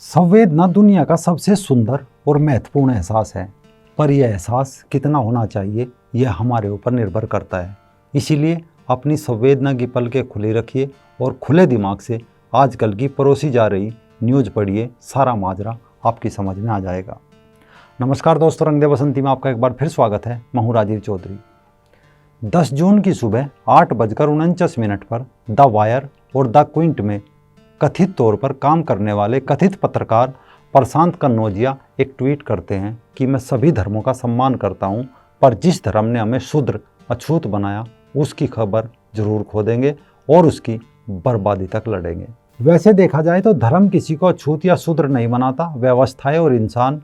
संवेदना दुनिया का सबसे सुंदर और महत्वपूर्ण एहसास है, पर यह एहसास कितना होना चाहिए यह हमारे ऊपर निर्भर करता है। इसीलिए अपनी संवेदना की पलकें खुली रखिए और खुले दिमाग से आजकल की परोसी जा रही न्यूज़ पढ़िए, सारा माजरा आपकी समझ में आ जाएगा। नमस्कार दोस्तों, रंग दे बसंती में आपका एक बार फिर स्वागत है। मैं हूं राजीव चौधरी। 10 जून की सुबह 8:49 पर द वायर और द क्विंट में कथित तौर पर काम करने वाले कथित पत्रकार प्रशांत कन्नौजिया एक ट्वीट करते हैं कि मैं सभी धर्मों का सम्मान करता हूं, पर जिस धर्म ने हमें शूद्र अछूत बनाया उसकी खबर जरूर खो देंगे और उसकी बर्बादी तक लड़ेंगे। वैसे देखा जाए तो धर्म किसी को अछूत या शूद्र नहीं बनाता, व्यवस्थाएं और इंसान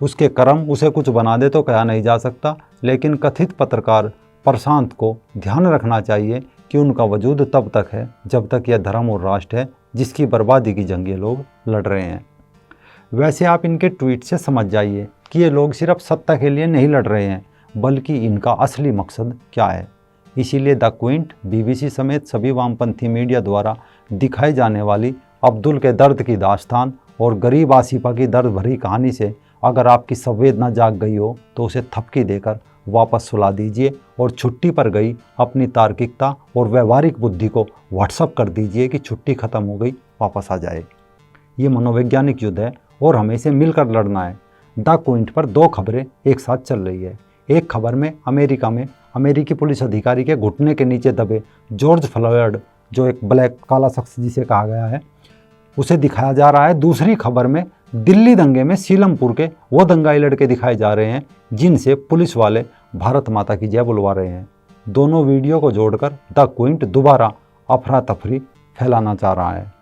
उसके कर्म उसे कुछ बना दे तो कहा नहीं जा सकता। लेकिन कथित पत्रकार प्रशांत को ध्यान रखना चाहिए कि उनका वजूद तब तक है जब तक यह धर्म और राष्ट्र है जिसकी बर्बादी की जंग ये लोग लड़ रहे हैं। वैसे आप इनके ट्वीट से समझ जाइए कि ये लोग सिर्फ सत्ता के लिए नहीं लड़ रहे हैं, बल्कि इनका असली मकसद क्या है। इसीलिए द क्विंट, बीबीसी समेत सभी वामपंथी मीडिया द्वारा दिखाई जाने वाली अब्दुल के दर्द की दास्तान और गरीब आसिफा की दर्द भरी कहानी से अगर आपकी संवेदना जाग गई हो तो उसे थपकी देकर वापस सुला दीजिए और छुट्टी पर गई अपनी तार्किकता और व्यवहारिक बुद्धि को व्हाट्सअप कर दीजिए कि छुट्टी खत्म हो गई, वापस आ जाए। ये मनोवैज्ञानिक युद्ध है और हमें इसे मिलकर लड़ना है। द क्विंट पर 2 खबरें एक साथ चल रही है। एक खबर में अमेरिका में अमेरिकी पुलिस अधिकारी के घुटने के नीचे दबे जॉर्ज फ्लॉयड, जो एक ब्लैक काला शख्स जिसे कहा गया है, उसे दिखाया जा रहा है। दूसरी खबर में दिल्ली दंगे में सीलमपुर के वो दंगाई लड़के दिखाए जा रहे हैं जिनसे पुलिस वाले भारत माता की जय बुलवा रहे हैं। दोनों वीडियो को जोड़कर द क्विंट दोबारा अफरा तफरी फैलाना चाह रहा है।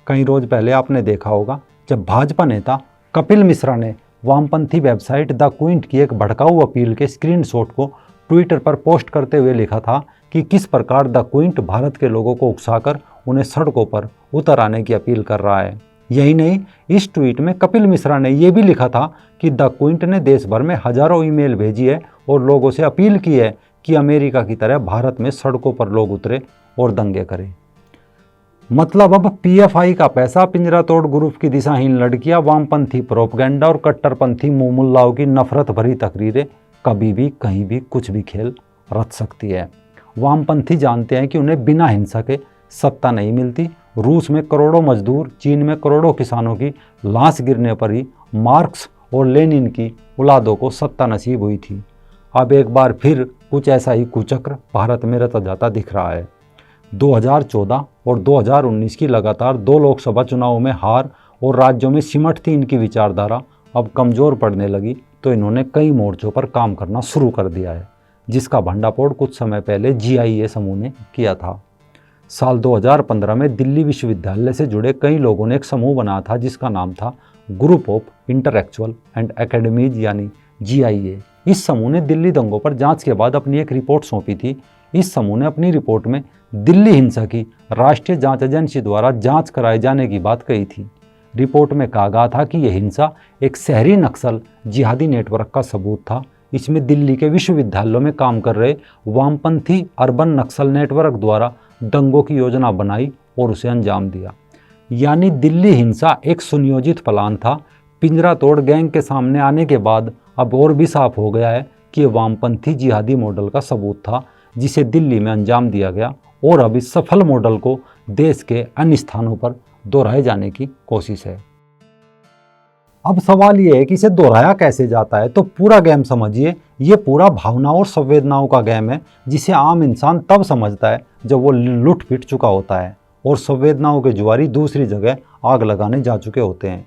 कई रोज पहले आपने देखा होगा जब भाजपा नेता कपिल मिश्रा ने वामपंथी वेबसाइट द क्विंट की एक भड़काऊ अपील के स्क्रीनशॉट को ट्विटर पर पोस्ट करते हुए लिखा था कि किस प्रकार द क्विंट भारत के लोगों को उकसाकर उन्हें सड़कों पर उतर आने की अपील कर रहा है। यही नहीं, इस ट्वीट में कपिल मिश्रा ने यह भी लिखा था कि द क्विंट ने देश भर में हजारों ईमेल भेजी है और लोगों से अपील की है कि अमेरिका की तरह भारत में सड़कों पर लोग उतरे और दंगे करें। मतलब अब पीएफआई का पैसा, पिंजरा तोड़ ग्रुप की दिशाहीन लड़कियां, वामपंथी प्रोपगेंडा और कट्टरपंथी मुमुल्लाओं की नफरत भरी तकरीरें कभी भी कहीं भी कुछ भी खेल रच सकती है। वामपंथी जानते हैं कि उन्हें बिना हिंसा के सत्ता नहीं मिलती। रूस में करोड़ों मजदूर, चीन में करोड़ों किसानों की लाश गिरने पर ही मार्क्स और लेनिन की औलादों को सत्ता नसीब हुई थी। अब एक बार फिर कुछ ऐसा ही कुचक्र भारत में रचा जाता दिख रहा है। 2014 और 2019 की लगातार 2 लोकसभा चुनावों में हार और राज्यों में सिमटती इनकी विचारधारा अब कमज़ोर पड़ने लगी तो इन्होंने कई मोर्चों पर काम करना शुरू कर दिया है, जिसका भंडाफोड़ कुछ समय पहले जीआईए समूह ने किया था। साल 2015 में दिल्ली विश्वविद्यालय से जुड़े कई लोगों ने एक समूह बनाया था जिसका नाम था group of intellectual and academies, यानी जीआईए। इस समूह ने दिल्ली दंगों पर जांच के बाद अपनी एक रिपोर्ट सौंपी थी। इस समूह ने अपनी रिपोर्ट में दिल्ली हिंसा की राष्ट्रीय जांच एजेंसी द्वारा जांच कराए जाने की बात कही थी। रिपोर्ट में कहा गया था कि यह हिंसा एक शहरी नक्सल जिहादी नेटवर्क का सबूत था। इसमें दिल्ली के विश्वविद्यालयों में काम कर रहे वामपंथी अर्बन नक्सल नेटवर्क द्वारा दंगों की योजना बनाई और उसे अंजाम दिया। यानी दिल्ली हिंसा एक सुनियोजित प्लान था। पिंजरा तोड़ गैंग के सामने आने के बाद अब और भी साफ हो गया है कि यह वामपंथी जिहादी मॉडल का सबूत था जिसे दिल्ली में अंजाम दिया गया और अब इस सफल मॉडल को देश के अन्य स्थानों पर दोहराए जाने की कोशिश है। अब सवाल ये है कि इसे दोहराया कैसे जाता है, तो पूरा गेम समझिए। ये पूरा भावनाओं और संवेदनाओं का गेम है जिसे आम इंसान तब समझता है जब वो लुट पिट चुका होता है और संवेदनाओं के जुआरी दूसरी जगह आग लगाने जा चुके होते हैं।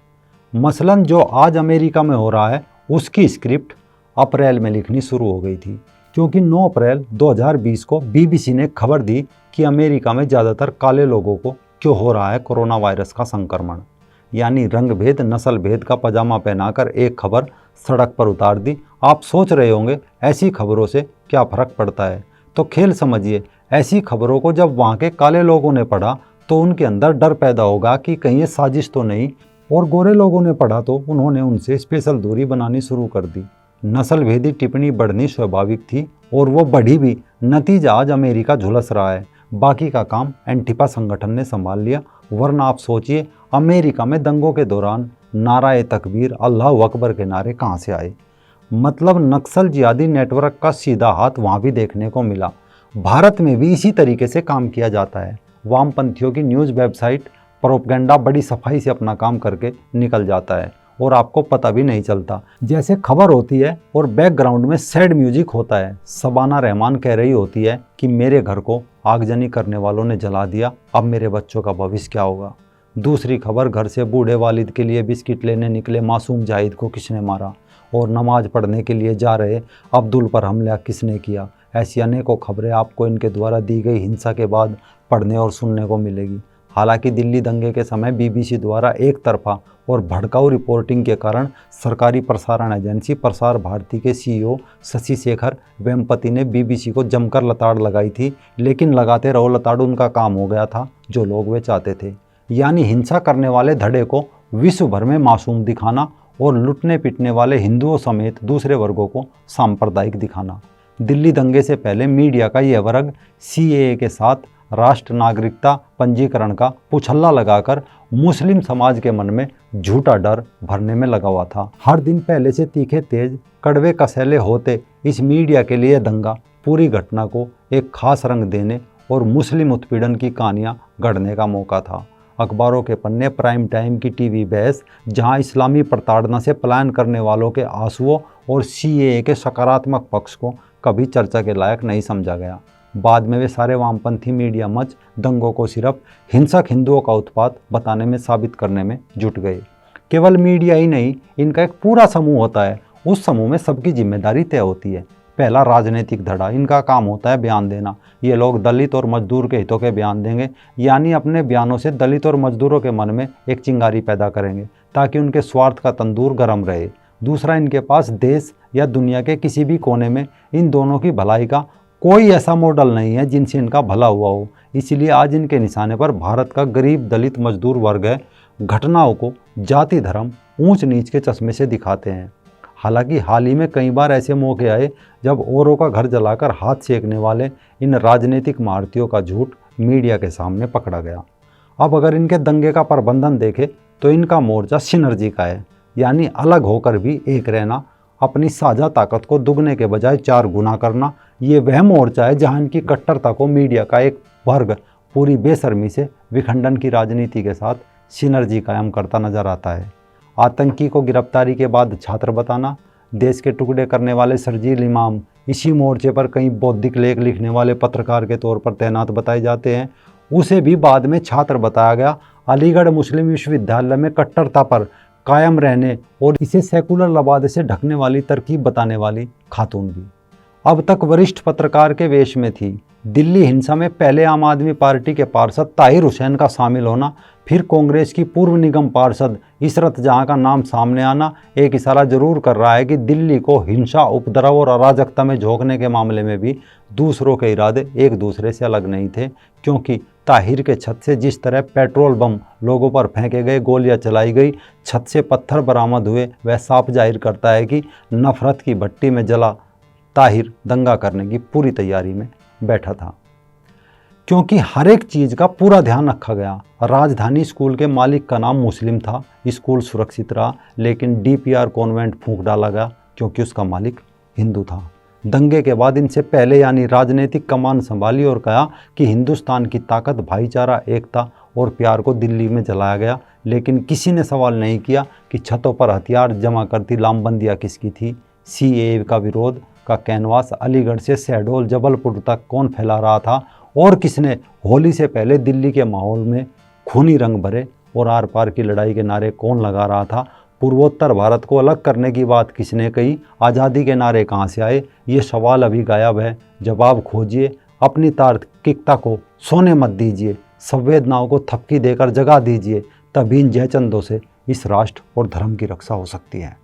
मसलन जो आज अमेरिका में हो रहा है उसकी स्क्रिप्ट अप्रैल में लिखनी शुरू हो गई थी, क्योंकि 9 अप्रैल 2020 को बीबीसी ने खबर दी कि अमेरिका में ज़्यादातर काले लोगों को क्यों हो रहा है कोरोना वायरस का संक्रमण। यानी रंग भेद, नस्ल भेद का पजामा पहनाकर एक खबर सड़क पर उतार दी। आप सोच रहे होंगे ऐसी खबरों से क्या फ़र्क पड़ता है, तो खेल समझिए। ऐसी खबरों को जब वहाँ के काले लोगों ने पढ़ा तो उनके अंदर डर पैदा होगा कि कहीं ये साजिश तो नहीं, और गोरे लोगों ने पढ़ा तो उन्होंने उनसे स्पेशल दूरी बनानी शुरू कर दी। नस्ल भेदी टिप्पणी बढ़नी स्वाभाविक थी और वो बढ़ी भी। नतीजा आज अमेरिका झुलस रहा है। बाकी का काम एंटिफा संगठन ने संभाल लिया, वरना आप सोचिए अमेरिका में दंगों के दौरान नाराए तकबीर, अल्लाह अकबर के नारे कहाँ से आए? मतलब नक्सल जिहादी नेटवर्क का सीधा हाथ वहाँ भी देखने को मिला। भारत में भी इसी तरीके से काम किया जाता है। वामपंथियों की न्यूज़ वेबसाइट प्रोपगेंडा बड़ी सफाई से अपना काम करके निकल जाता है और आपको पता भी नहीं चलता। जैसे खबर होती है और बैकग्राउंड में सैड म्यूजिक होता है। शबाना रहमान कह रही होती है कि मेरे घर को आगजनी करने वालों ने जला दिया, अब मेरे बच्चों का भविष्य क्या होगा। दूसरी खबर, घर से बूढ़े वालिद के लिए बिस्किट लेने निकले मासूम जाहिद को किसने मारा, और नमाज पढ़ने के लिए जा रहे अब्दुल पर हमला किसने किया। ऐसी अनेकों खबरें आपको इनके द्वारा दी गई हिंसा के बाद पढ़ने और सुनने को मिलेगी। हालांकि दिल्ली दंगे के समय बीबीसी द्वारा एक तरफा और भड़काऊ रिपोर्टिंग के कारण सरकारी प्रसारण एजेंसी प्रसार भारती के सीईओ शशि शेखर वेम्पति ने बीबीसी को जमकर लताड़ लगाई थी, लेकिन लगाते रहो लताड़ उनका काम हो गया था जो लोग वे चाहते थे, यानी हिंसा करने वाले धड़े को विश्व भर में मासूम दिखाना और लुटने पिटने वाले हिंदुओं समेत दूसरे वर्गों को सांप्रदायिक दिखाना। दिल्ली दंगे से पहले मीडिया का यह वर्ग सीएए के साथ राष्ट्र नागरिकता पंजीकरण का पुछल्ला लगाकर मुस्लिम समाज के मन में झूठा डर भरने में लगा हुआ था। हर दिन पहले से तीखे तेज कड़वे कसैले होते इस मीडिया के लिए दंगा पूरी घटना को एक खास रंग देने और मुस्लिम उत्पीड़न की कहानियां गढ़ने का मौका था। अखबारों के पन्ने, प्राइम टाइम की टीवी बहस, जहां इस्लामी प्रताड़ना से पलायन करने वालों के आंसुओं और सीएए के सकारात्मक पक्ष को कभी चर्चा के लायक नहीं समझा गया। बाद में वे सारे वामपंथी मीडिया मंच दंगों को सिर्फ हिंसक हिंदुओं का उत्पात बताने में साबित करने में जुट गए। केवल मीडिया ही नहीं, इनका एक पूरा समूह होता है। उस समूह में सबकी जिम्मेदारी तय होती है। पहला, राजनीतिक धड़ा। इनका काम होता है बयान देना। ये लोग दलित और मजदूर के हितों के बयान देंगे, यानी अपने बयानों से दलित और मजदूरों के मन में एक चिंगारी पैदा करेंगे ताकि उनके स्वार्थ का तंदूर गर्म रहे। दूसरा, इनके पास देश या दुनिया के किसी भी कोने में इन दोनों की भलाई का कोई ऐसा मॉडल नहीं है जिनसे इनका भला हुआ हो, इसलिए आज इनके निशाने पर भारत का गरीब दलित मजदूर वर्ग है। घटनाओं को जाति धर्म ऊंच नीच के चश्मे से दिखाते हैं। हालांकि हाल ही में कई बार ऐसे मौके आए जब औरों का घर जलाकर हाथ सेकने वाले इन राजनीतिक महारथियों का झूठ मीडिया के सामने पकड़ा गया। अब अगर इनके दंगे का प्रबंधन देखें तो इनका मोर्चा सिनर्जी का है, यानी अलग होकर भी एक रहना, अपनी साझा ताकत को दुगने के बजाय 4 गुना करना। ये वह मोर्चा है जहां इनकी कट्टरता को मीडिया का एक वर्ग पूरी बेशर्मी से विखंडन की राजनीति के साथ सिनर्जी कायम करता नजर आता है। आतंकी को गिरफ्तारी के बाद छात्र बताना, देश के टुकड़े करने वाले शर्जील इमाम इसी मोर्चे पर कई बौद्धिक लेख लिखने वाले पत्रकार के तौर पर तैनात बताए जाते हैं, उसे भी बाद में छात्र बताया गया। अलीगढ़ मुस्लिम विश्वविद्यालय में कट्टरता पर कायम रहने और इसे सेकुलर लबादे से ढकने वाली तरकीब बताने वाली खातून भी अब तक वरिष्ठ पत्रकार के वेश में थी। दिल्ली हिंसा में पहले आम आदमी पार्टी के पार्षद ताहिर हुसैन का शामिल होना, फिर कांग्रेस की पूर्व निगम पार्षद इशरत जहां का नाम सामने आना एक इशारा जरूर कर रहा है कि दिल्ली को हिंसा, उपद्रव और अराजकता में झोंकने के मामले में भी दूसरों के इरादे एक दूसरे से अलग नहीं थे, क्योंकि ताहिर के छत से जिस तरह पेट्रोल बम लोगों पर फेंके गए, गोलियां चलाई गई, छत से पत्थर बरामद हुए, वह साफ जाहिर करता है कि नफरत की भट्टी में जला ताहिर दंगा करने की पूरी तैयारी में बैठा था, क्योंकि हर एक चीज़ का पूरा ध्यान रखा गया। राजधानी स्कूल के मालिक का नाम मुस्लिम था, स्कूल सुरक्षित रहा, लेकिन डीपीआर कॉन्वेंट फूंक डाला गया क्योंकि उसका मालिक हिंदू था। दंगे के बाद इनसे पहले यानी राजनीतिक कमान संभाली और कहा कि हिंदुस्तान की ताकत भाईचारा, एकता और प्यार को दिल्ली में जलाया गया, लेकिन किसी ने सवाल नहीं किया कि छतों पर हथियार जमा करती लामबंदियाँ किसकी थी। सीएए का विरोध का कैनवास अलीगढ़ से शहडोल जबलपुर तक कौन फैला रहा था, और किसने होली से पहले दिल्ली के माहौल में खूनी रंग भरे और आर पार की लड़ाई के नारे कौन लगा रहा था। पूर्वोत्तर भारत को अलग करने की बात किसने कही, आज़ादी के नारे कहाँ से आए, ये सवाल अभी गायब है। जवाब खोजिए, अपनी तार्किकता को सोने मत दीजिए, संवेदनाओं को थपकी देकर जगा दीजिए, तभी इन जयचंदों से इस राष्ट्र और धर्म की रक्षा हो सकती है।